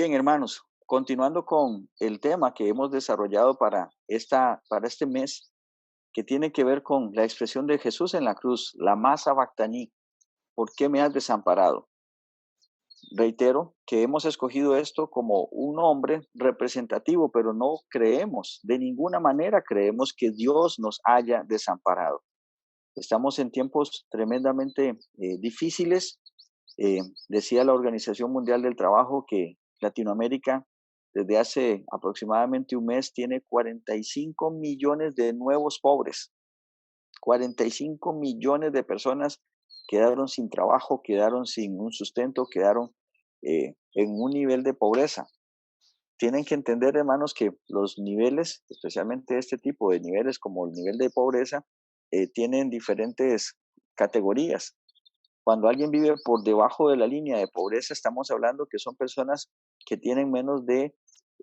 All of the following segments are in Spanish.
Bien, hermanos, continuando con el tema que hemos desarrollado para este mes, que tiene que ver con la expresión de Jesús en la cruz, la masa bactaní, ¿por qué me has desamparado? Reitero que hemos escogido esto como un nombre representativo, pero no creemos, de ninguna manera creemos que Dios nos haya desamparado. Estamos en tiempos tremendamente difíciles. Decía la Organización Mundial del Trabajo que Latinoamérica desde hace aproximadamente un mes tiene 45 millones de nuevos pobres. 45 millones de personas quedaron sin trabajo, quedaron sin un sustento, quedaron en un nivel de pobreza. Tienen que entender, hermanos, que los niveles, especialmente este tipo de niveles como el nivel de pobreza, tienen diferentes categorías. Cuando alguien vive por debajo de la línea de pobreza, estamos hablando que son personas que tienen menos de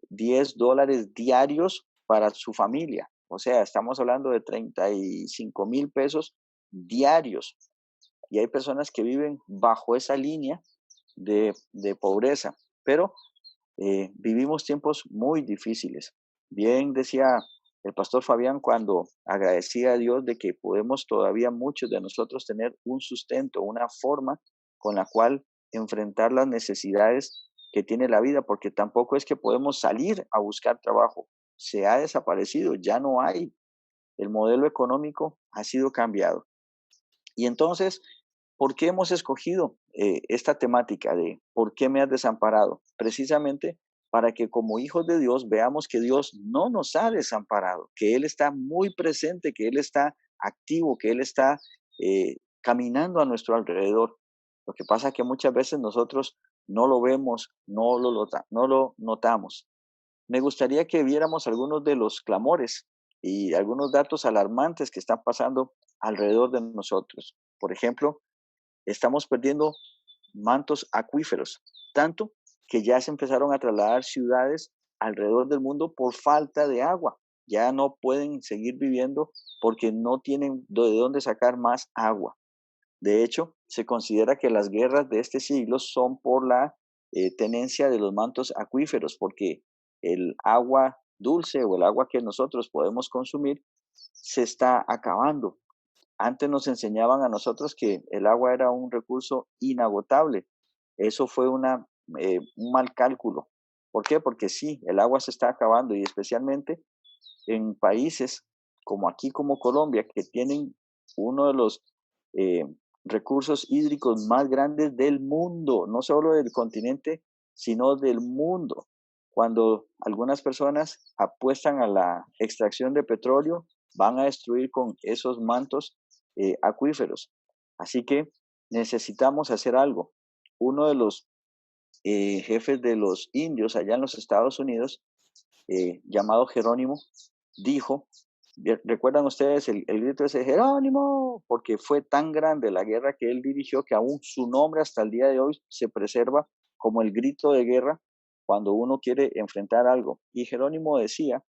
$10 diarios para su familia. O sea, estamos hablando de 35,000 pesos diarios. Y hay personas que viven bajo esa línea de pobreza. Pero vivimos tiempos muy difíciles. Bien decía el pastor Fabián cuando agradecía a Dios de que podemos todavía muchos de nosotros tener un sustento, una forma con la cual enfrentar las necesidades que tiene la vida, porque tampoco es que podemos salir a buscar trabajo. Se ha desaparecido, ya no hay. El modelo económico ha sido cambiado. Y entonces, ¿por qué hemos escogido esta temática de por qué me has desamparado? Precisamente para que como hijos de Dios veamos que Dios no nos ha desamparado, que Él está muy presente, que Él está activo, que Él está caminando a nuestro alrededor. Lo que pasa es que muchas veces nosotros no lo vemos, no lo notamos. Me gustaría que viéramos algunos de los clamores y algunos datos alarmantes que están pasando alrededor de nosotros. Por ejemplo, estamos perdiendo mantos acuíferos, tanto que ya se empezaron a trasladar ciudades alrededor del mundo por falta de agua. Ya no pueden seguir viviendo porque no tienen de dónde sacar más agua. De hecho, se considera que las guerras de este siglo son por la tenencia de los mantos acuíferos, porque el agua dulce o el agua que nosotros podemos consumir se está acabando. Antes nos enseñaban a nosotros que el agua era un recurso inagotable. Eso fue un mal cálculo. ¿Por qué? Porque sí, el agua se está acabando y especialmente en países como aquí, como Colombia, que tienen uno de los eh, recursos hídricos más grandes del mundo, no solo del continente, sino del mundo. Cuando algunas personas apuestan a la extracción de petróleo, van a destruir con esos mantos acuíferos. Así que necesitamos hacer algo. Uno de los jefes de los indios allá en los Estados Unidos, llamado Jerónimo, dijo, ¿recuerdan ustedes el grito ese Jerónimo? Porque fue tan grande la guerra que él dirigió que aún su nombre hasta el día de hoy se preserva como el grito de guerra cuando uno quiere enfrentar algo. Y Jerónimo decía,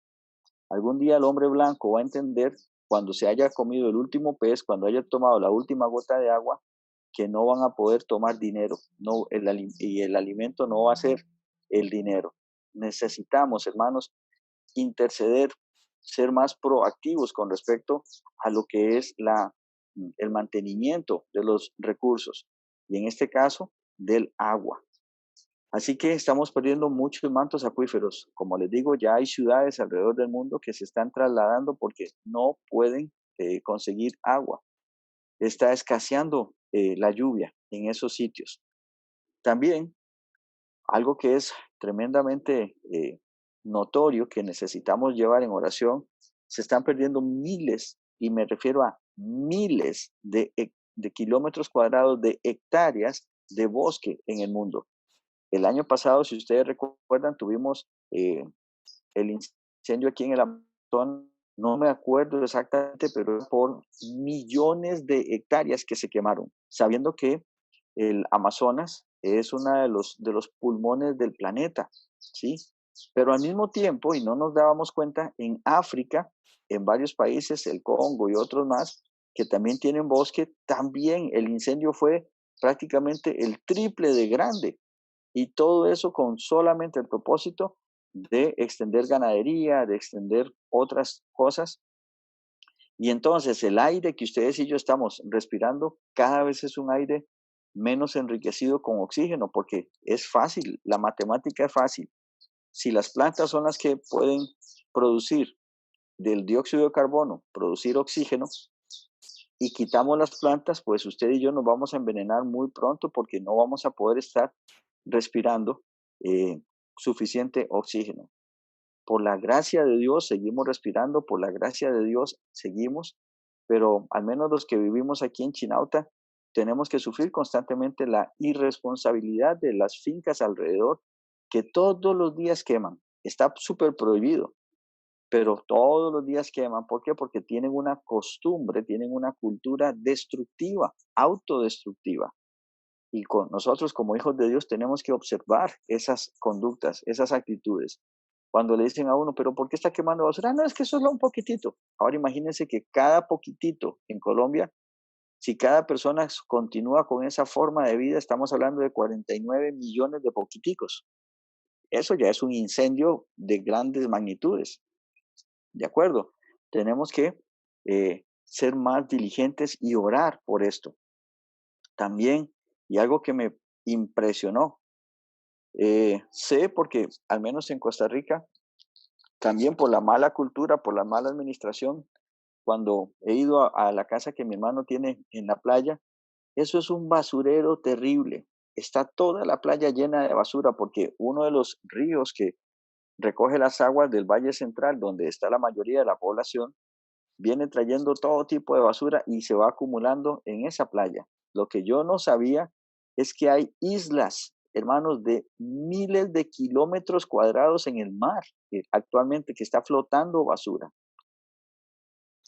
algún día el hombre blanco va a entender cuando se haya comido el último pez, cuando haya tomado la última gota de agua, que no van a poder tomar dinero, no, y el alimento no va a ser el dinero. Necesitamos, hermanos, interceder, ser más proactivos con respecto a lo que es el mantenimiento de los recursos y en este caso del agua. Así que estamos perdiendo muchos mantos acuíferos. Como les digo, ya hay ciudades alrededor del mundo que se están trasladando porque no pueden conseguir agua. Está escaseando la lluvia en esos sitios. También algo que es tremendamente notorio que necesitamos llevar en oración, se están perdiendo miles, y me refiero a miles de kilómetros cuadrados, de hectáreas de bosque en el mundo. El año pasado, si ustedes recuerdan, tuvimos el incendio aquí en el Amazonas, no me acuerdo exactamente, pero por millones de hectáreas que se quemaron, sabiendo que el Amazonas es uno de los pulmones del planeta, ¿sí? Pero al mismo tiempo, y no nos dábamos cuenta, en África, en varios países, el Congo y otros más, que también tienen bosque, también el incendio fue prácticamente el triple de grande. Y todo eso con solamente el propósito de extender ganadería, de extender otras cosas. Y entonces el aire que ustedes y yo estamos respirando cada vez es un aire menos enriquecido con oxígeno, porque es fácil, la matemática es fácil. Si las plantas son las que pueden producir del dióxido de carbono, producir oxígeno, y quitamos las plantas, pues usted y yo nos vamos a envenenar muy pronto porque no vamos a poder estar respirando eh, suficiente oxígeno. Por la gracia de Dios seguimos respirando, por la gracia de Dios seguimos, pero al menos los que vivimos aquí en Chinauta tenemos que sufrir constantemente la irresponsabilidad de las fincas alrededor que todos los días queman. Está súper prohibido, pero todos los días queman. ¿Por qué? Porque tienen una costumbre, tienen una cultura destructiva, autodestructiva. Y con nosotros como hijos de Dios tenemos que observar esas conductas, esas actitudes. Cuando le dicen a uno, pero ¿por qué está quemando basura? "Ah, no, es que eso es un poquitito". Ahora imagínense que cada poquitito en Colombia, si cada persona continúa con esa forma de vida, estamos hablando de 49 millones de poquiticos. Eso ya es un incendio de grandes magnitudes. ¿De acuerdo? Tenemos que ser más diligentes y orar por esto. También, y algo que me impresionó, sé porque al menos en Costa Rica, también por la mala cultura, por la mala administración, cuando he ido a la casa que mi hermano tiene en la playa, eso es un basurero terrible. Está toda la playa llena de basura porque uno de los ríos que recoge las aguas del Valle Central, donde está la mayoría de la población, viene trayendo todo tipo de basura y se va acumulando en esa playa. Lo que yo no sabía es que hay islas, hermanos, de miles de kilómetros cuadrados en el mar actualmente que está flotando basura,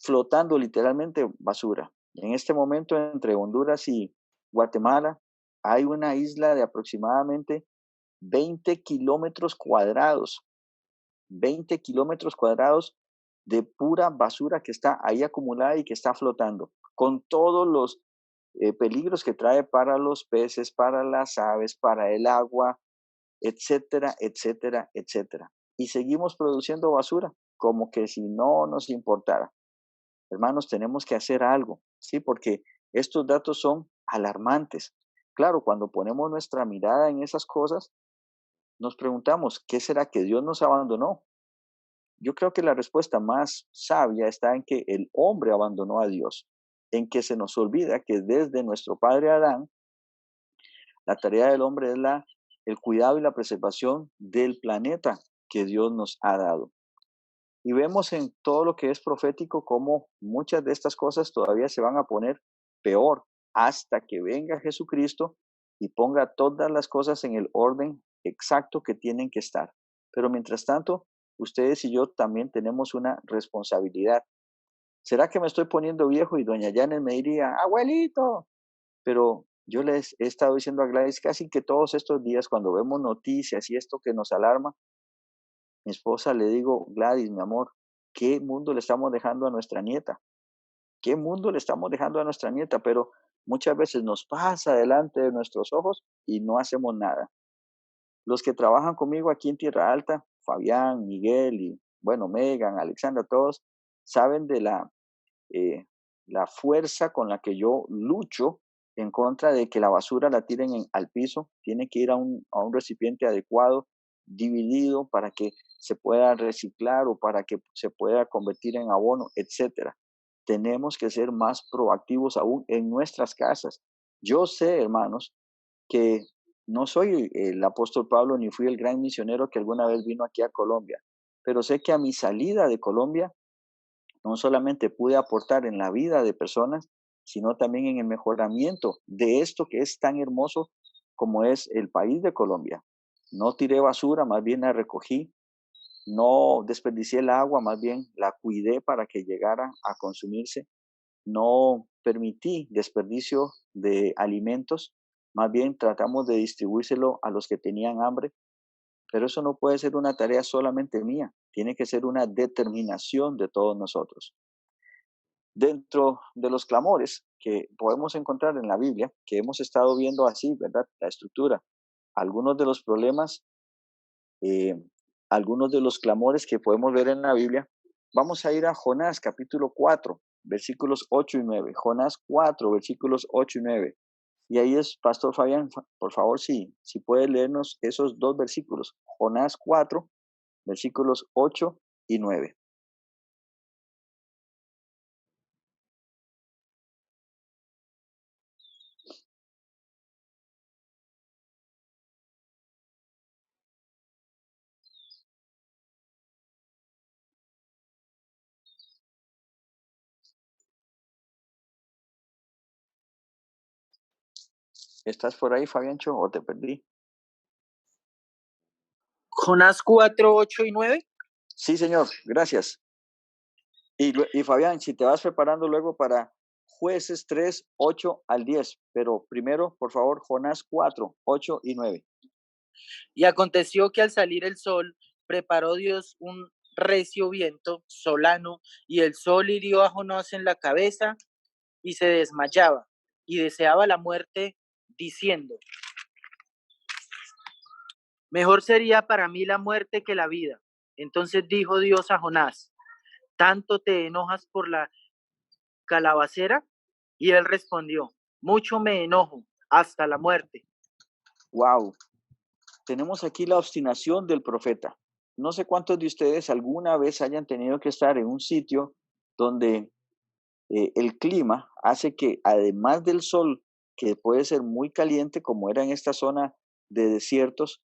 flotando literalmente basura. En este momento entre Honduras y Guatemala hay una isla de aproximadamente 20 kilómetros cuadrados, 20 kilómetros cuadrados de pura basura que está ahí acumulada y que está flotando, con todos los peligros que trae para los peces, para las aves, para el agua, etcétera, etcétera, etcétera. Y seguimos produciendo basura, como que si no nos importara. Hermanos, tenemos que hacer algo, ¿sí? Porque estos datos son alarmantes. Claro, cuando ponemos nuestra mirada en esas cosas, nos preguntamos, ¿qué será que Dios nos abandonó? Yo creo que la respuesta más sabia está en que el hombre abandonó a Dios, en que se nos olvida que desde nuestro padre Adán, la tarea del hombre es el cuidado y la preservación del planeta que Dios nos ha dado. Y vemos en todo lo que es profético cómo muchas de estas cosas todavía se van a poner peor hasta que venga Jesucristo y ponga todas las cosas en el orden exacto que tienen que estar. Pero mientras tanto, ustedes y yo también tenemos una responsabilidad. ¿Será que me estoy poniendo viejo y doña Janet me diría, abuelito? Pero yo les he estado diciendo a Gladys casi que todos estos días cuando vemos noticias y esto que nos alarma, mi esposa le digo, Gladys, mi amor, ¿qué mundo le estamos dejando a nuestra nieta? ¿Qué mundo le estamos dejando a nuestra nieta? Pero muchas veces nos pasa delante de nuestros ojos y no hacemos nada. Los que trabajan conmigo aquí en Tierra Alta, Fabián, Miguel y bueno, Megan, Alexandra, todos saben de eh, la fuerza con la que yo lucho en contra de que la basura la tiren al piso. Tiene que ir a un recipiente adecuado, dividido para que se pueda reciclar o para que se pueda convertir en abono, etcétera. Tenemos que ser más proactivos aún en nuestras casas. Yo sé, hermanos, que no soy el apóstol Pablo ni fui el gran misionero que alguna vez vino aquí a Colombia, pero sé que a mi salida de Colombia no solamente pude aportar en la vida de personas, sino también en el mejoramiento de esto que es tan hermoso como es el país de Colombia. No tiré basura, más bien la recogí. No desperdicié el agua, más bien la cuidé para que llegara a consumirse. No permití desperdicio de alimentos, más bien tratamos de distribuírselo a los que tenían hambre. Pero eso no puede ser una tarea solamente mía, tiene que ser una determinación de todos nosotros. Dentro de los clamores que podemos encontrar en la Biblia, que hemos estado viendo así, ¿verdad? La estructura. algunos de los problemas, algunos de los clamores que podemos ver en la Biblia, vamos a ir a Jonás capítulo 4, versículos 8 y 9. Jonás 4, versículos 8 y 9. Y ahí es, Pastor Fabián, por favor, si puede leernos esos dos versículos. Jonás 4, versículos 8 y 9. ¿Estás por ahí, Fabiancho, o te perdí? Jonás 4, 8 y 9. Sí, señor, gracias. Y Fabián, si te vas preparando luego para Jueces 3, 8 al 10, pero primero, por favor, Jonás 4, 8 y 9. Y aconteció que al salir el sol, preparó Dios un recio viento solano, y el sol hirió a Jonás en la cabeza, y se desmayaba, y deseaba la muerte, diciendo: mejor sería para mí la muerte que la vida. Entonces dijo Dios a Jonás: ¿tanto te enojas por la calabacera? Y él respondió: mucho me enojo, hasta la muerte. Wow, tenemos aquí la obstinación del profeta. No sé cuántos de ustedes alguna vez hayan tenido que estar en un sitio donde el clima hace que, además del sol, que puede ser muy caliente, como era en esta zona de desiertos,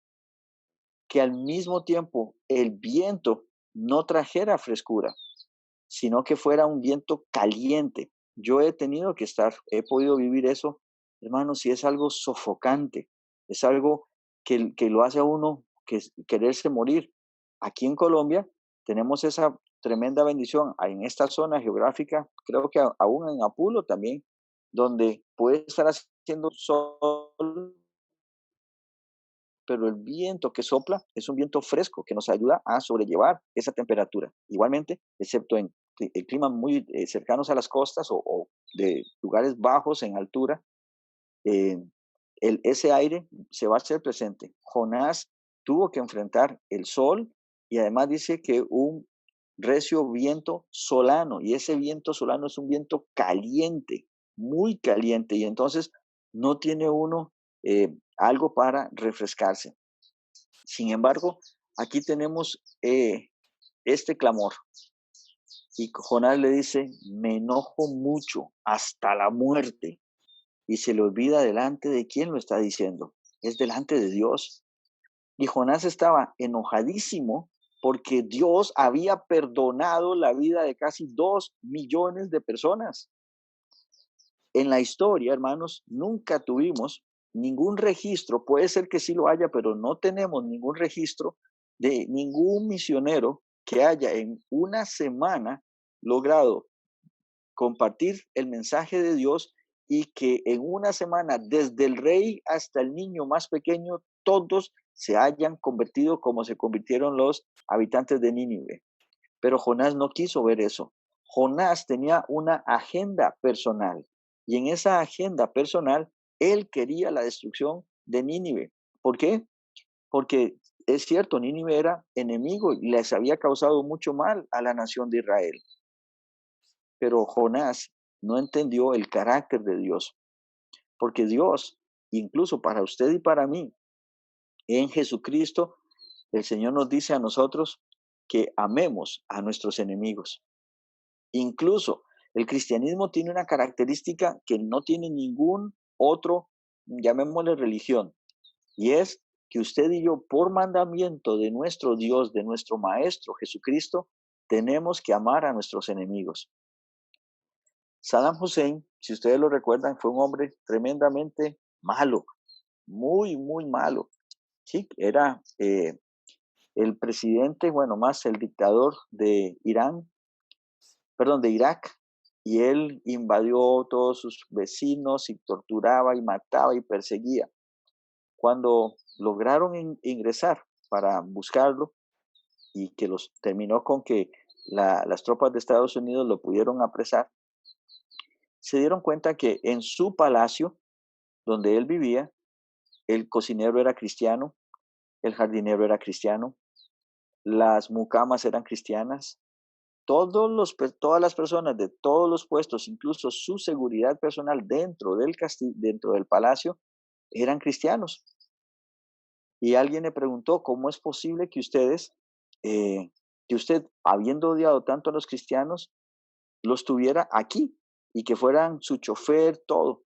que al mismo tiempo el viento no trajera frescura, sino que fuera un viento caliente. Yo he podido vivir eso, hermanos, y es algo sofocante, es algo que lo hace a uno quererse morir. Aquí en Colombia tenemos esa tremenda bendición en esta zona geográfica, creo que aún en Apulo también, donde puede estar haciendo sol, pero el viento que sopla es un viento fresco que nos ayuda a sobrellevar esa temperatura. Igualmente, excepto en climas muy cercanos a las costas o de lugares bajos en altura, eh, ese aire se va a hacer presente. Jonás tuvo que enfrentar el sol y además dice que un recio viento solano, y ese viento solano es un viento caliente, muy caliente, y entonces no tiene uno algo para refrescarse. Sin embargo, aquí tenemos este clamor. Y Jonás le dice, me enojo mucho hasta la muerte. Y se le olvida delante de quién lo está diciendo. Es delante de Dios. Y Jonás estaba enojadísimo porque Dios había perdonado la vida de casi 2 millones de personas. En la historia, hermanos, nunca tuvimos ningún registro, puede ser que sí lo haya, pero no tenemos ningún registro de ningún misionero que haya en una semana logrado compartir el mensaje de Dios y que en una semana, desde el rey hasta el niño más pequeño, todos se hayan convertido como se convirtieron los habitantes de Nínive. Pero Jonás no quiso ver eso. Jonás tenía una agenda personal y en esa agenda personal él quería la destrucción de Nínive. ¿Por qué? Porque es cierto, Nínive era enemigo y les había causado mucho mal a la nación de Israel. Pero Jonás no entendió el carácter de Dios, porque Dios, incluso para usted y para mí, en Jesucristo, el Señor nos dice a nosotros que amemos a nuestros enemigos. Incluso el cristianismo tiene una característica que no tiene ningún otro, llamémosle religión, y es que usted y yo, por mandamiento de nuestro Dios, de nuestro Maestro Jesucristo, tenemos que amar a nuestros enemigos. Saddam Hussein, si ustedes lo recuerdan, fue un hombre tremendamente malo, muy, muy malo. Sí, era el presidente, bueno, más el dictador de Irán, perdón, de Irak, y él invadió todos sus vecinos y torturaba y mataba y perseguía. Cuando lograron ingresar para buscarlo y que los terminó con que las tropas de Estados Unidos lo pudieron apresar, se dieron cuenta que en su palacio, donde él vivía, el cocinero era cristiano, el jardinero era cristiano, las mucamas eran cristianas, todas las personas de todos los puestos, incluso su seguridad personal dentro del dentro del palacio, eran cristianos. Y alguien le preguntó, ¿cómo es posible eh, que usted, habiendo odiado tanto a los cristianos, los tuviera aquí y que fueran su chofer, todo?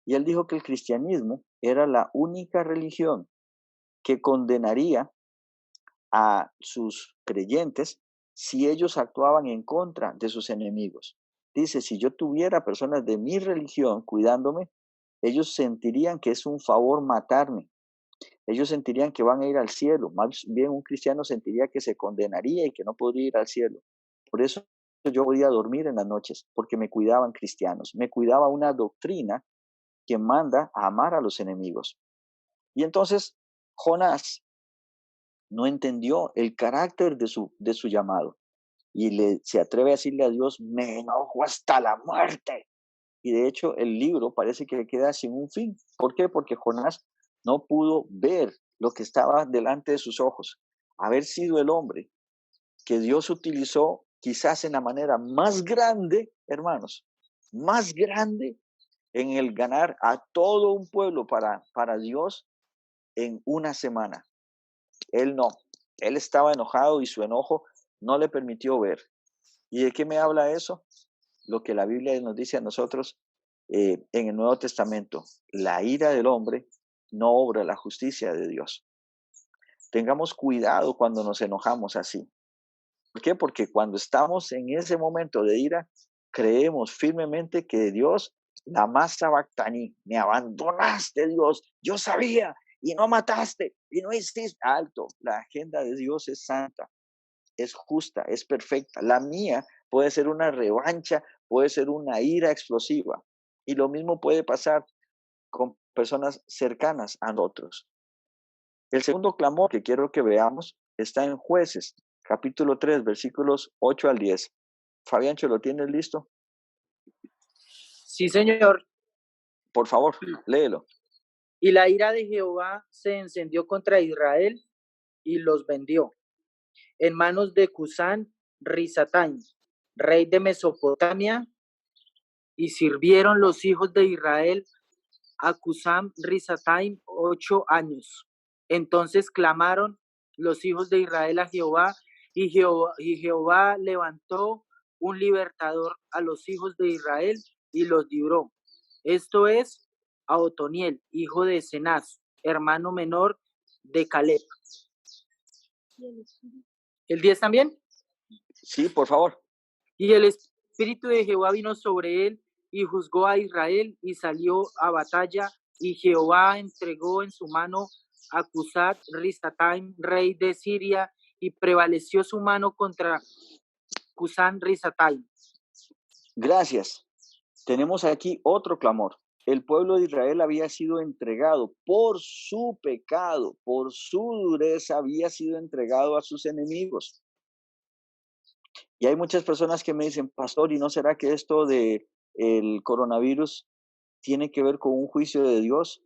Y él dijo que el cristianismo era la única religión que condenaría a sus creyentes si ellos actuaban en contra de sus enemigos. Dice, si yo tuviera personas de mi religión cuidándome, ellos sentirían que es un favor matarme. Ellos sentirían que van a ir al cielo. Más bien un cristiano sentiría que se condenaría y que no podría ir al cielo. Por eso yo podía dormir en las noches, porque me cuidaban cristianos. Me cuidaba una doctrina que manda a amar a los enemigos. Y entonces Jonás no entendió el carácter de su llamado y se atreve a decirle a Dios, me enojo hasta la muerte. Y de hecho el libro parece que queda sin un fin. ¿Por qué? Porque Jonás no pudo ver lo que estaba delante de sus ojos. Haber sido el hombre que Dios utilizó quizás en la manera más grande, hermanos, más grande en el ganar a todo un pueblo para Dios en una semana. Él no, él estaba enojado y su enojo no le permitió ver. ¿Y de qué me habla eso? Lo que la Biblia nos dice a nosotros en el Nuevo Testamento. La ira del hombre no obra la justicia de Dios. Tengamos cuidado cuando nos enojamos así. ¿Por qué? Porque cuando estamos en ese momento de ira, creemos firmemente que Dios, la más sabactaní, me abandonaste, Dios, yo sabía, y no mataste, y no hiciste alto. La agenda de Dios es santa, es justa, es perfecta. La mía puede ser una revancha, puede ser una ira explosiva. Y lo mismo puede pasar con personas cercanas a nosotros. El segundo clamor que quiero que veamos está en Jueces, capítulo 3, versículos 8 al 10. Fabiancho, ¿lo tienes listo? Sí, señor. Por favor, léelo. Y la ira de Jehová se encendió contra Israel y los vendió en manos de Cusán Risataim, rey de Mesopotamia, y sirvieron los hijos de Israel a Cusán Risataim 8 años. Entonces clamaron los hijos de Israel a Jehová, y Jehová levantó un libertador a los hijos de Israel y los libró. Esto es a Otoniel, hijo de Cenaz, hermano menor de Caleb. ¿El 10 también? Sí, por favor. Y el espíritu de Jehová vino sobre él y juzgó a Israel y salió a batalla, y Jehová entregó en su mano a Cusat Risataim, rey de Siria, y prevaleció su mano contra Cusán Risataim. Gracias. Tenemos aquí otro clamor. El pueblo de Israel había sido entregado por su pecado, por su dureza, había sido entregado a sus enemigos. Y hay muchas personas que me dicen, pastor, ¿y no será que esto de el coronavirus tiene que ver con un juicio de Dios?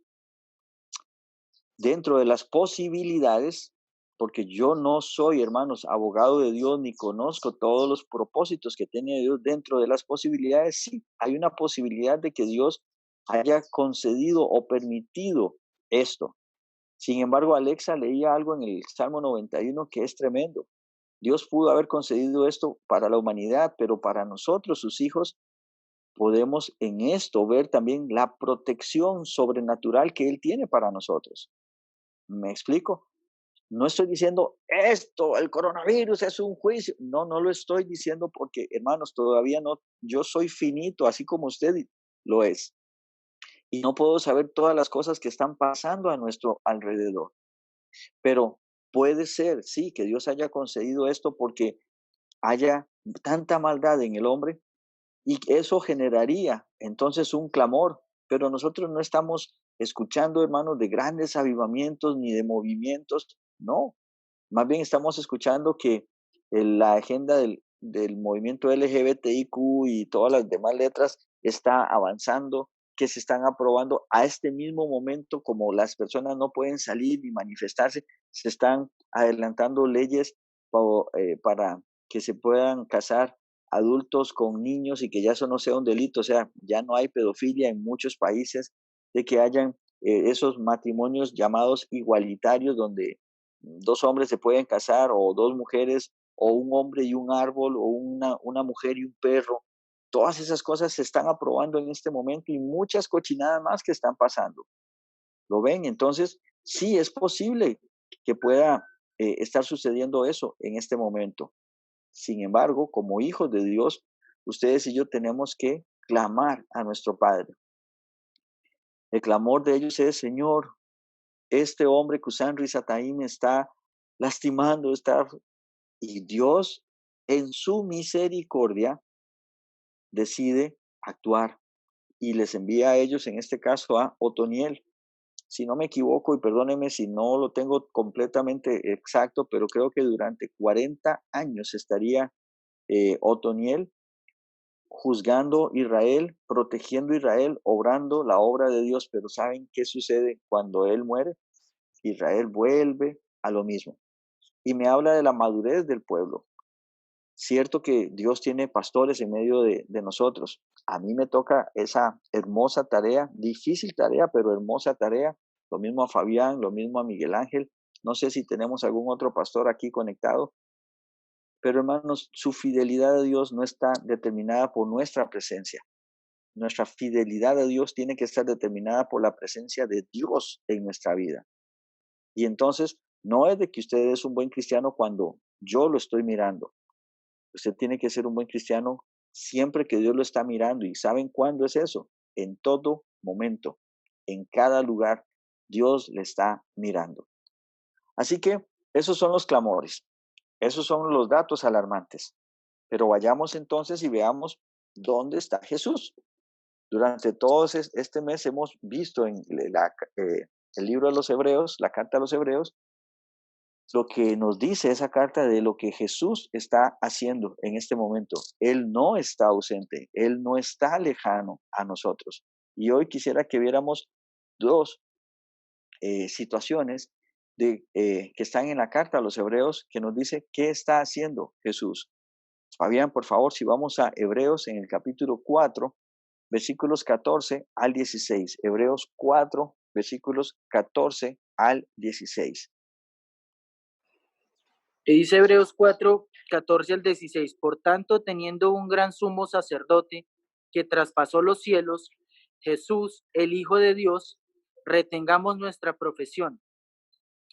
Dentro de las posibilidades, porque yo no soy, hermanos, abogado de Dios, ni conozco todos los propósitos que tiene Dios dentro de las posibilidades, sí, hay una posibilidad de que Dios haya concedido o permitido esto. Sin embargo, Alexa leía algo en el Salmo 91 que es tremendo. Dios pudo haber concedido esto para la humanidad, pero para nosotros, sus hijos, podemos en esto ver también la protección sobrenatural que Él tiene para nosotros. ¿Me explico? No estoy diciendo esto, el coronavirus es un juicio. No, no lo estoy diciendo porque, hermanos, todavía no, yo soy finito, así como usted lo es. Y no puedo saber todas las cosas que están pasando a nuestro alrededor. Pero puede ser, sí, que Dios haya concedido esto porque haya tanta maldad en el hombre y eso generaría entonces un clamor. Pero nosotros no estamos escuchando, hermanos, de grandes avivamientos ni de movimientos. No, más bien estamos escuchando que la agenda del movimiento LGBTIQ y todas las demás letras está avanzando que se están aprobando a este mismo momento, como las personas no pueden salir ni manifestarse, se están adelantando leyes para que se puedan casar adultos con niños y que ya eso no sea un delito, o sea, ya no hay pedofilia en muchos países, de que hayan esos matrimonios llamados igualitarios donde dos hombres se pueden casar o dos mujeres o un hombre y un árbol o una mujer y un perro. Todas esas cosas se están aprobando en este momento y muchas cochinadas más que están pasando. ¿Lo ven? Entonces, sí es posible que pueda estar sucediendo eso en este momento. Sin embargo, como hijos de Dios, ustedes y yo tenemos que clamar a nuestro Padre. El clamor de ellos es: Señor, este hombre Kusan Rizataim está lastimando, y Dios en su misericordia decide actuar y les envía a ellos, en este caso a Otoniel. Si no me equivoco, y perdónenme si no lo tengo completamente exacto, pero creo que durante 40 años estaría Otoniel juzgando Israel, protegiendo Israel, obrando la obra de Dios. Pero ¿saben qué sucede cuando él muere? Israel vuelve a lo mismo. Y me habla de la madurez del pueblo. Cierto que Dios tiene pastores en medio de nosotros. A mí me toca esa hermosa tarea, difícil tarea, pero hermosa tarea. Lo mismo a Fabián, lo mismo a Miguel Ángel. No sé si tenemos algún otro pastor aquí conectado, pero hermanos, su fidelidad a Dios no está determinada por nuestra presencia. Nuestra fidelidad a Dios tiene que estar determinada por la presencia de Dios en nuestra vida. Y entonces, no es de que usted es un buen cristiano cuando yo lo estoy mirando. Usted tiene que ser un buen cristiano siempre que Dios lo está mirando. ¿Y saben cuándo es eso? En todo momento, en cada lugar, Dios le está mirando. Así que esos son los clamores, esos son los datos alarmantes. Pero vayamos entonces y veamos dónde está Jesús. Durante todo este mes hemos visto en el libro de los Hebreos, la carta a los Hebreos, lo que nos dice esa carta de lo que Jesús está haciendo en este momento. Él no está ausente, Él no está lejano a nosotros. Y hoy quisiera que viéramos dos situaciones que están en la carta a los Hebreos que nos dice qué está haciendo Jesús. Fabián, por favor, si vamos a Hebreos en el capítulo 4, versículos 14 al 16. Hebreos 4, versículos 14 al 16. Y dice Hebreos 4, 14 al 16: por tanto, teniendo un gran sumo sacerdote que traspasó los cielos, Jesús, el Hijo de Dios, retengamos nuestra profesión,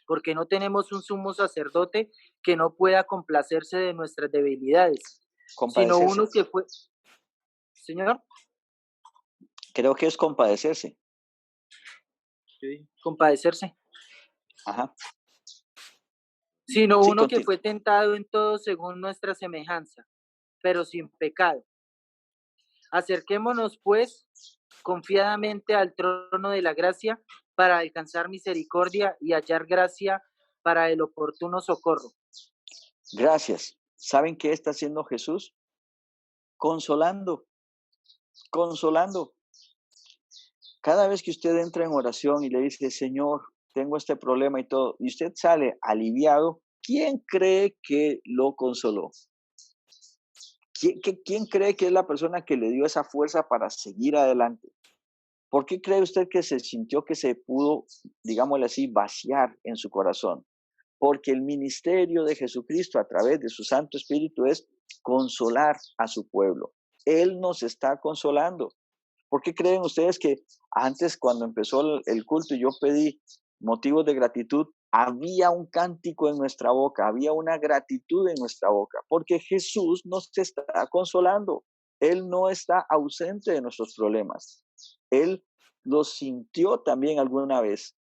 porque no tenemos un sumo sacerdote que no pueda complacerse de nuestras debilidades, sino Compadecerse. uno que fue, Señor, Creo que es compadecerse. sí, compadecerse, Ajá. sino Sí, uno que fue tentado en todo según nuestra semejanza, pero sin pecado. Acerquémonos, pues, confiadamente al trono de la gracia para alcanzar misericordia y hallar gracia para el oportuno socorro. Gracias. ¿Saben qué está haciendo Jesús? Consolando, consolando. Cada vez que usted entra en oración y le dice, Señor, tengo este problema y todo, y usted sale aliviado, ¿quién cree que lo consoló? ¿Quién cree que es la persona que le dio esa fuerza para seguir adelante? ¿Por qué cree usted que se sintió que se pudo, digámosle así, vaciar en su corazón? Porque el ministerio de Jesucristo a través de su Santo Espíritu es consolar a su pueblo. Él nos está consolando. ¿Por qué creen ustedes que antes, cuando empezó el culto y yo pedí motivos de gratitud, había un cántico en nuestra boca, había una gratitud en nuestra boca? Porque Jesús nos está consolando. Él no está ausente de nuestros problemas. Él los sintió también alguna vez.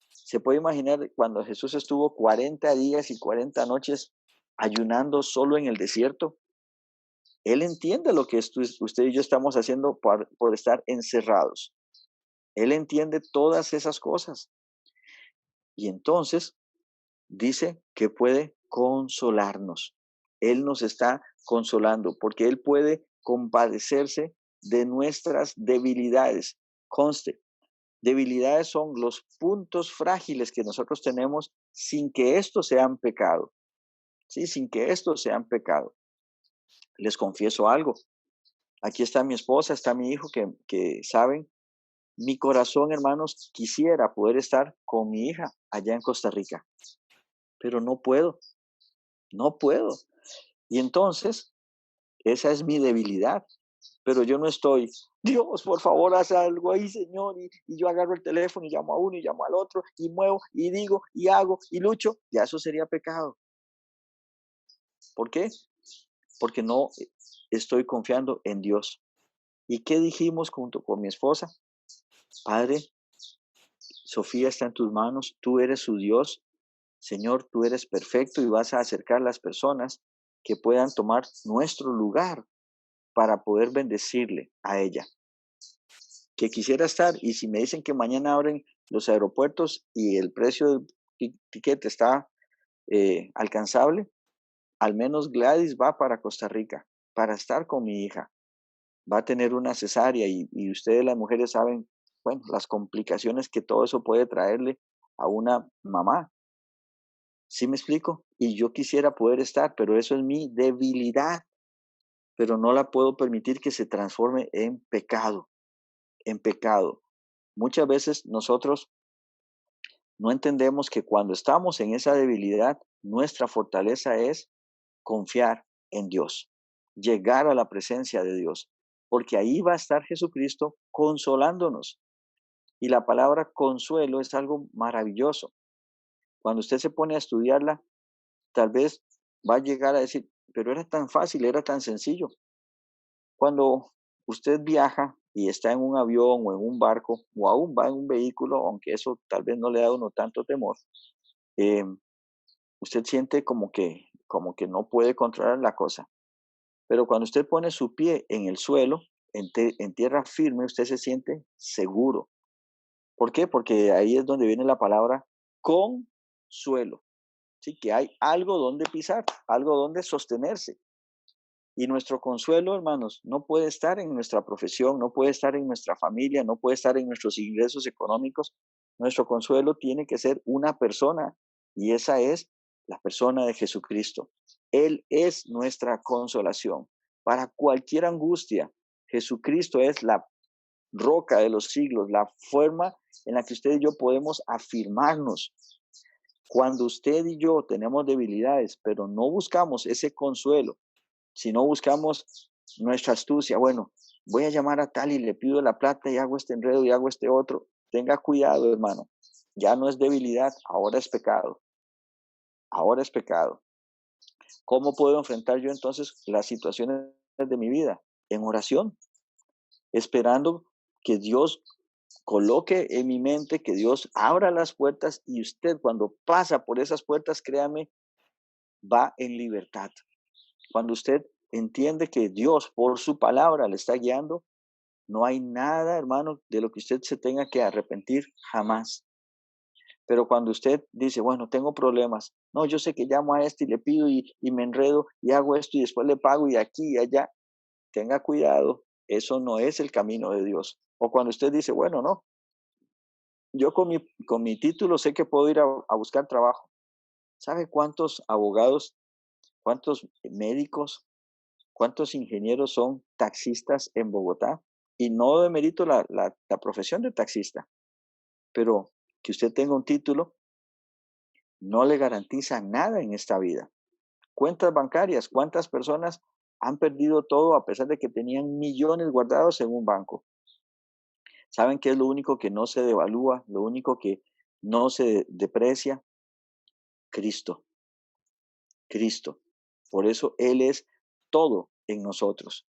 ¿Se puede imaginar cuando Jesús estuvo 40 días y 40 noches ayunando solo en el desierto? Él entiende lo que usted y yo estamos haciendo por estar encerrados. Él entiende todas esas cosas. Y entonces dice que puede consolarnos. Él nos está consolando porque Él puede compadecerse de nuestras debilidades. Conste, debilidades son los puntos frágiles que nosotros tenemos sin que estos sean pecado. Sí, sin que estos sean pecado. Les confieso algo. Aquí está mi esposa, está mi hijo que saben, mi corazón, hermanos, quisiera poder estar con mi hija allá en Costa Rica, pero no puedo, no puedo. Y entonces, esa es mi debilidad, pero yo no estoy, Dios, por favor, haz algo ahí, Señor, y yo agarro el teléfono y llamo a uno y llamo al otro, y muevo, y digo, y hago, y lucho, ya eso sería pecado. ¿Por qué? Porque no estoy confiando en Dios. ¿Y qué dijimos junto con mi esposa? Padre, Sofía está en tus manos, tú eres su Dios. Señor, tú eres perfecto y vas a acercar las personas que puedan tomar nuestro lugar para poder bendecirle a ella. Que quisiera estar, y si me dicen que mañana abren los aeropuertos y el precio del tiquete está alcanzable, al menos Gladys va para Costa Rica para estar con mi hija. Va a tener una cesárea y ustedes las mujeres saben, bueno, las complicaciones que todo eso puede traerle a una mamá. ¿Sí me explico? Y yo quisiera poder estar, pero eso es mi debilidad, pero no la puedo permitir que se transforme en pecado, en pecado. Muchas veces nosotros no entendemos que cuando estamos en esa debilidad, nuestra fortaleza es confiar en Dios, llegar a la presencia de Dios, porque ahí va a estar Jesucristo consolándonos. Y la palabra consuelo es algo maravilloso. Cuando usted se pone a estudiarla, tal vez va a llegar a decir, pero era tan fácil, era tan sencillo. Cuando usted viaja y está en un avión o en un barco o aún va en un vehículo, aunque eso tal vez no le da a uno tanto temor, eh, usted siente como que no puede controlar la cosa. Pero cuando usted pone su pie en el suelo, en tierra firme, usted se siente seguro. ¿Por qué? Porque ahí es donde viene la palabra consuelo. Sí, que hay algo donde pisar, algo donde sostenerse. Y nuestro consuelo, hermanos, no puede estar en nuestra profesión, no puede estar en nuestra familia, no puede estar en nuestros ingresos económicos. Nuestro consuelo tiene que ser una persona y esa es la persona de Jesucristo. Él es nuestra consolación. Para cualquier angustia, Jesucristo es la roca de los siglos, la forma en la que usted y yo podemos afirmarnos. Cuando usted y yo tenemos debilidades, pero no buscamos ese consuelo, si no buscamos nuestra astucia, bueno, voy a llamar a tal y le pido la plata y hago este enredo y hago este otro. Tenga cuidado, hermano. Ya no es debilidad, ahora es pecado. Ahora es pecado. ¿Cómo puedo enfrentar yo entonces las situaciones de mi vida? En oración, esperando que Dios coloque en mi mente, que Dios abra las puertas y usted cuando pasa por esas puertas, créame, va en libertad. Cuando usted entiende que Dios por su palabra le está guiando, no hay nada, hermano, de lo que usted se tenga que arrepentir jamás. Pero cuando usted dice, bueno, tengo problemas, no, yo sé que llamo a este y le pido y me enredo y hago esto y después le pago y aquí y allá, tenga cuidado, eso no es el camino de Dios. O cuando usted dice, bueno, no, yo con mi título sé que puedo ir a buscar trabajo. ¿Sabe cuántos abogados, cuántos médicos, cuántos ingenieros son taxistas en Bogotá? Y no demerito la profesión de taxista, pero que usted tenga un título no le garantiza nada en esta vida. Cuentas bancarias, ¿cuántas personas han perdido todo a pesar de que tenían millones guardados en un banco? ¿Saben qué es lo único que no se devalúa, lo único que no se deprecia? Cristo, Cristo. Por eso Él es todo en nosotros.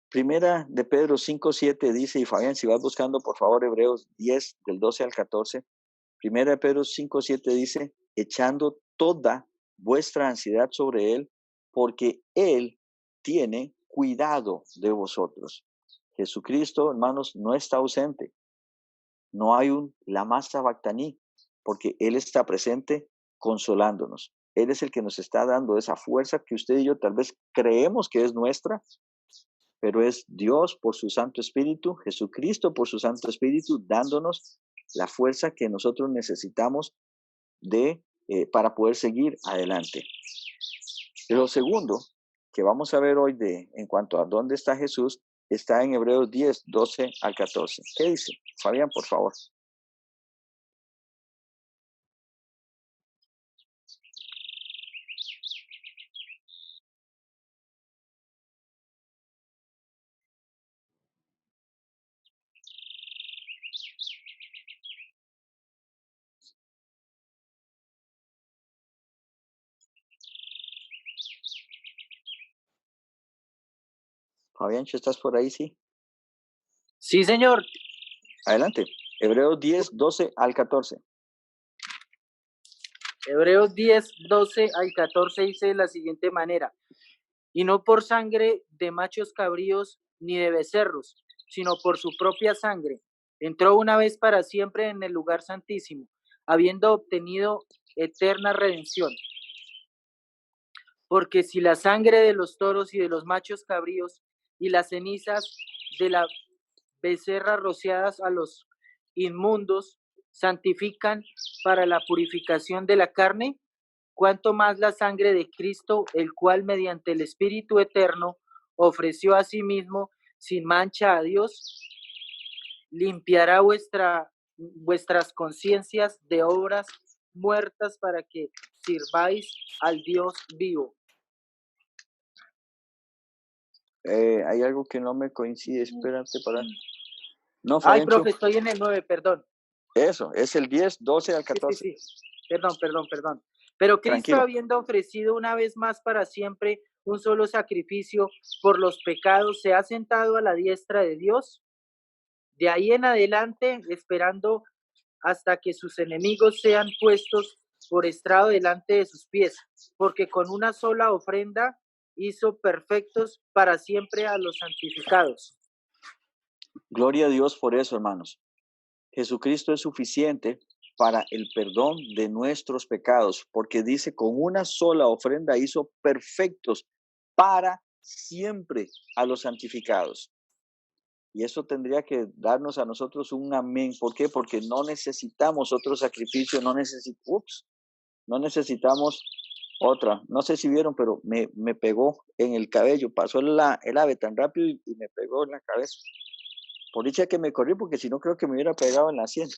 Primera de Pedro 5:7 dice, y Fabián, si vas buscando por favor Hebreos 10 del 12 al 14, Primera de Pedro 5:7 dice, echando toda vuestra ansiedad sobre Él, porque Él tiene cuidado de vosotros. Jesucristo, hermanos, no está ausente. No hay un lama sabactaní, porque Él está presente consolándonos. Él es el que nos está dando esa fuerza que usted y yo tal vez creemos que es nuestra, pero es Dios por su Santo Espíritu, Jesucristo por su Santo Espíritu, dándonos la fuerza que nosotros necesitamos para poder seguir adelante. Lo segundo que vamos a ver hoy en cuanto a dónde está Jesús, está en Hebreos 10, 12 al 14. ¿Qué dice? Fabián, por favor. Fabián, ¿estás por ahí? Sí. Sí, señor. Adelante. Hebreos 10, 12 al 14. Hebreos 10, 12 al 14 dice de la siguiente manera: y no por sangre de machos cabríos ni de becerros, sino por su propia sangre. Entró una vez para siempre en el lugar santísimo, habiendo obtenido eterna redención. Porque si la sangre de los toros y de los machos cabríos y las cenizas de la becerra rociadas a los inmundos santifican para la purificación de la carne, cuanto más la sangre de Cristo, el cual mediante el Espíritu Eterno ofreció a sí mismo sin mancha a Dios, limpiará vuestras conciencias de obras muertas para que sirváis al Dios vivo. Hay algo que no me coincide, espérate para... No, Ay, Fabiancho. profe, estoy en el 9, perdón. Eso, es el 10, 12 al 14. Sí. Perdón. Pero Cristo, Tranquilo. habiendo ofrecido una vez más para siempre un solo sacrificio por los pecados, se ha sentado a la diestra de Dios. De ahí en adelante, esperando hasta que sus enemigos sean puestos por estrado delante de sus pies, porque con una sola ofrenda hizo perfectos para siempre a los santificados. Gloria a Dios por eso, hermanos. Jesucristo es suficiente para el perdón de nuestros pecados, porque dice, con una sola ofrenda hizo perfectos para siempre a los santificados. Y eso tendría que darnos a nosotros un amén. ¿Por qué? Porque no necesitamos otro sacrificio, no necesitamos otra. No sé si vieron, pero me pegó en el cabello, pasó el ave tan rápido y me pegó en la cabeza. Por dicha que me corrí, porque si no creo que me hubiera pegado en la 100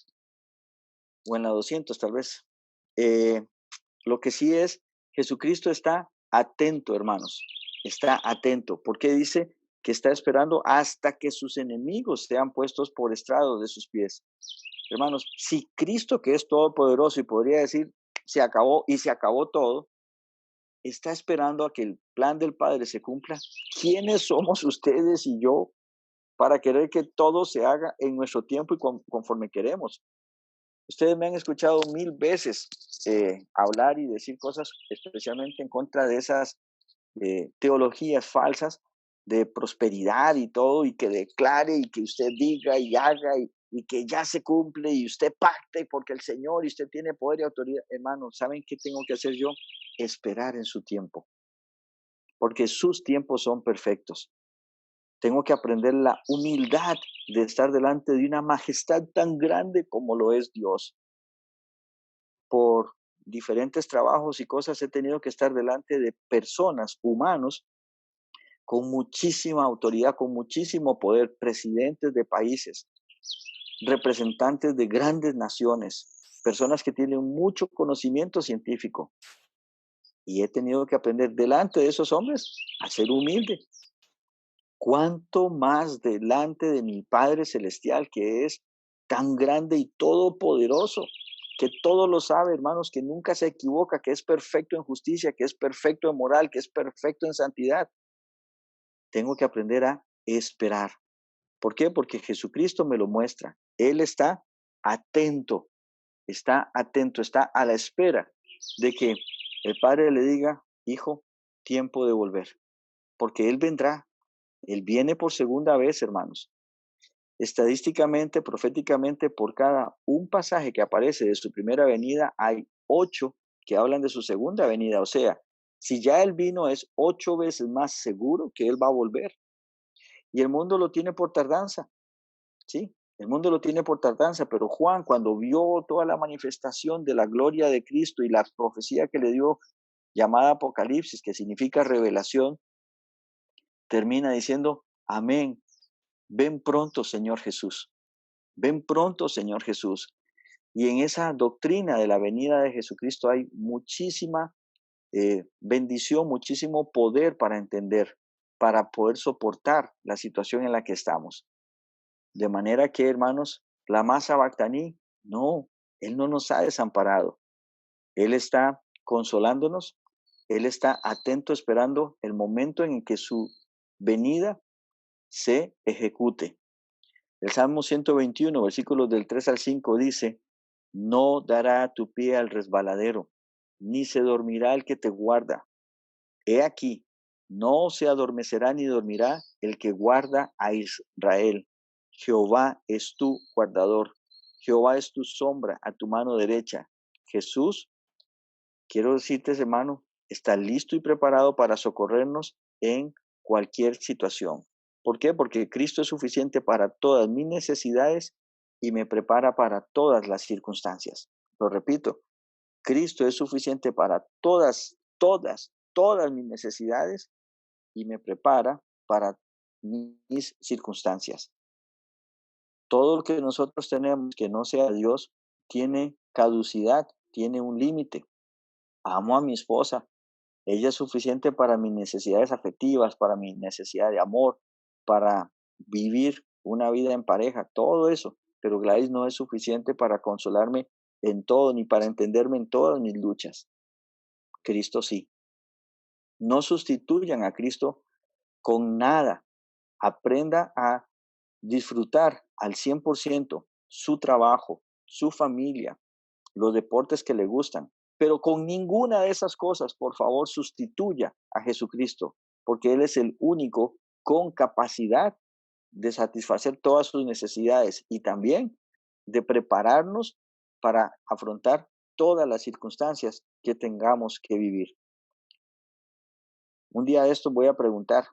o en la 200 tal vez. Lo que sí es, Jesucristo está atento, hermanos, está atento, porque dice que está esperando hasta que sus enemigos sean puestos por estrado de sus pies. Hermanos, si Cristo, que es todopoderoso y podría decir, se acabó y se acabó todo, está esperando a que el plan del Padre se cumpla, ¿quiénes somos ustedes y yo para querer que todo se haga en nuestro tiempo y conforme queremos? Ustedes me han escuchado 1000 veces hablar y decir cosas especialmente en contra de esas teologías falsas de prosperidad y todo, y que declare y que usted diga y haga y que ya se cumple y usted pacte porque el Señor y usted tiene poder y autoridad. Hermanos, ¿saben qué tengo que hacer yo? Esperar en su tiempo, porque sus tiempos son perfectos. Tengo que aprender la humildad de estar delante de una majestad tan grande como lo es Dios. Por diferentes trabajos y cosas he tenido que estar delante de personas, humanos, con muchísima autoridad, con muchísimo poder, presidentes de países, representantes de grandes naciones, personas que tienen mucho conocimiento científico. Y he tenido que aprender delante de esos hombres a ser humilde. ¿Cuánto más delante de mi Padre Celestial, que es tan grande y todopoderoso, que todo lo sabe, hermanos, que nunca se equivoca, que es perfecto en justicia, que es perfecto en moral, que es perfecto en santidad? Tengo que aprender a esperar. ¿Por qué? Porque Jesucristo me lo muestra. Él está atento, está a la espera de que el Padre le diga, hijo, tiempo de volver, porque Él vendrá. Él viene por segunda vez, hermanos. Estadísticamente, proféticamente, por cada un pasaje que aparece de su primera venida, hay 8 que hablan de su segunda venida. O sea, si ya Él vino, es 8 veces más seguro que Él va a volver. y el mundo lo tiene por tardanza, ¿sí? El mundo lo tiene por tardanza, pero Juan, cuando vio toda la manifestación de la gloria de Cristo y la profecía que le dio, llamada Apocalipsis, que significa revelación, termina diciendo, amén, ven pronto, Señor Jesús, ven pronto, Señor Jesús. Y en esa doctrina de la venida de Jesucristo hay muchísima bendición, muchísimo poder para entender, para poder soportar la situación en la que estamos. De manera que, hermanos, la masa Bactaní, no, Él no nos ha desamparado. Él está consolándonos, Él está atento esperando el momento en que su venida se ejecute. El Salmo 121, versículos del 3 al 5 dice, no dará tu pie al resbaladero, ni se dormirá el que te guarda. He aquí, no se adormecerá ni dormirá el que guarda a Israel. Jehová es tu guardador. Jehová es tu sombra a tu mano derecha. Jesús, quiero decirte, hermano, está listo y preparado para socorrernos en cualquier situación. ¿Por qué? Porque Cristo es suficiente para todas mis necesidades y me prepara para todas las circunstancias. Lo repito, Cristo es suficiente para todas mis necesidades y me prepara para mis circunstancias. Todo lo que nosotros tenemos que no sea Dios tiene caducidad, tiene un límite. Amo a mi esposa, ella es suficiente para mis necesidades afectivas, para mi necesidad de amor, para vivir una vida en pareja, todo eso. Pero Gladys no es suficiente para consolarme en todo, ni para entenderme en todas mis luchas. Cristo sí. No sustituyan a Cristo con nada. Aprenda a disfrutar al 100% su trabajo, su familia, los deportes que le gustan, pero con ninguna de esas cosas, por favor, sustituya a Jesucristo, porque Él es el único con capacidad de satisfacer todas sus necesidades y también de prepararnos para afrontar todas las circunstancias que tengamos que vivir. Un día de esto voy a preguntar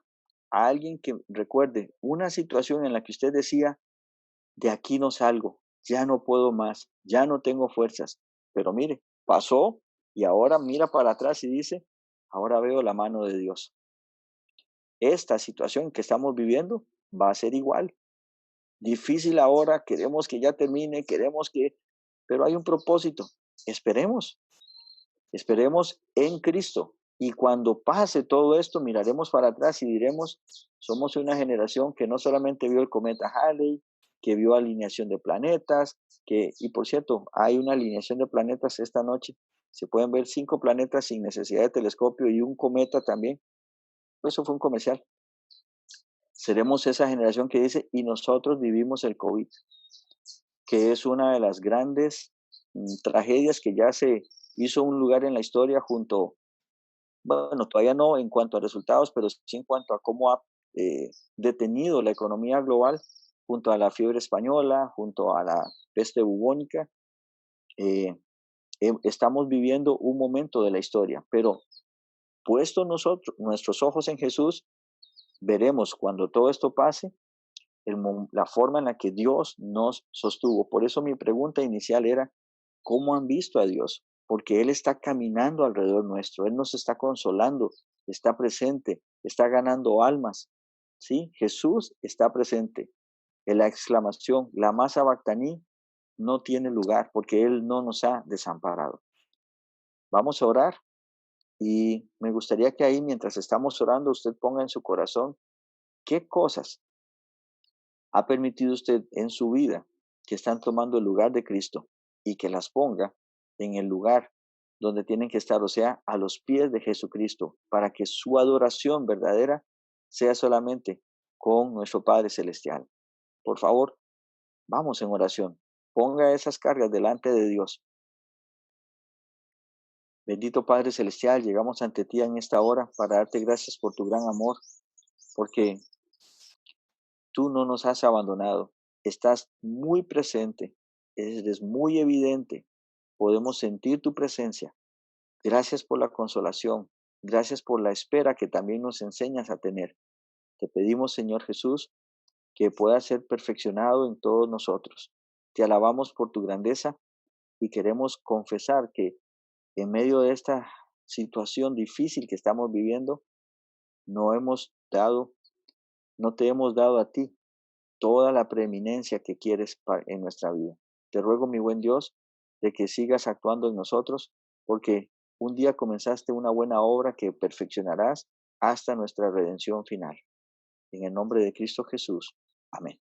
a alguien que recuerde una situación en la que usted decía, de aquí no salgo, ya no puedo más, ya no tengo fuerzas. Pero mire, pasó y ahora mira para atrás y dice, ahora veo la mano de Dios. Esta situación que estamos viviendo va a ser igual. Difícil ahora, queremos que ya termine, pero hay un propósito. Esperemos, esperemos en Cristo. Y cuando pase todo esto, miraremos para atrás y diremos, somos una generación que no solamente vio el cometa Halley, que vio alineación de planetas, y por cierto, hay una alineación de planetas esta noche. Se pueden ver 5 planetas sin necesidad de telescopio y un cometa también. Eso fue un comercial. Seremos esa generación que dice, y nosotros vivimos el COVID, que es una de las grandes tragedias que ya se hizo un lugar en la historia junto, bueno, todavía no en cuanto a resultados, pero sí en cuanto a cómo ha detenido la economía global junto a la fiebre española, junto a la peste bubónica. Eh, estamos viviendo un momento de la historia, pero puesto nosotros, nuestros ojos en Jesús, veremos cuando todo esto pase la forma en la que Dios nos sostuvo. Por eso mi pregunta inicial era, ¿cómo han visto a Dios? Porque Él está caminando alrededor nuestro, Él nos está consolando, está presente, está ganando almas. ¿Sí? Jesús está presente. En la exclamación, la masa Bactaní no tiene lugar porque Él no nos ha desamparado. Vamos a orar y me gustaría que ahí mientras estamos orando usted ponga en su corazón qué cosas ha permitido usted en su vida que están tomando el lugar de Cristo y que las ponga en el lugar donde tienen que estar, o sea, a los pies de Jesucristo, para que su adoración verdadera sea solamente con nuestro Padre Celestial. Por favor, vamos en oración. Ponga esas cargas delante de Dios. Bendito Padre Celestial, llegamos ante ti en esta hora para darte gracias por tu gran amor, porque tú no nos has abandonado, estás muy presente, eres muy evidente, podemos sentir tu presencia. Gracias por la consolación, gracias por la espera que también nos enseñas a tener. Te pedimos, Señor Jesús, que pueda ser perfeccionado en todos nosotros. Te alabamos por tu grandeza y queremos confesar que en medio de esta situación difícil que estamos viviendo, no hemos dado, no te hemos dado a ti toda la preeminencia que quieres en nuestra vida. Te ruego, mi buen Dios, de que sigas actuando en nosotros, porque un día comenzaste una buena obra que perfeccionarás hasta nuestra redención final. En el nombre de Cristo Jesús. Amén.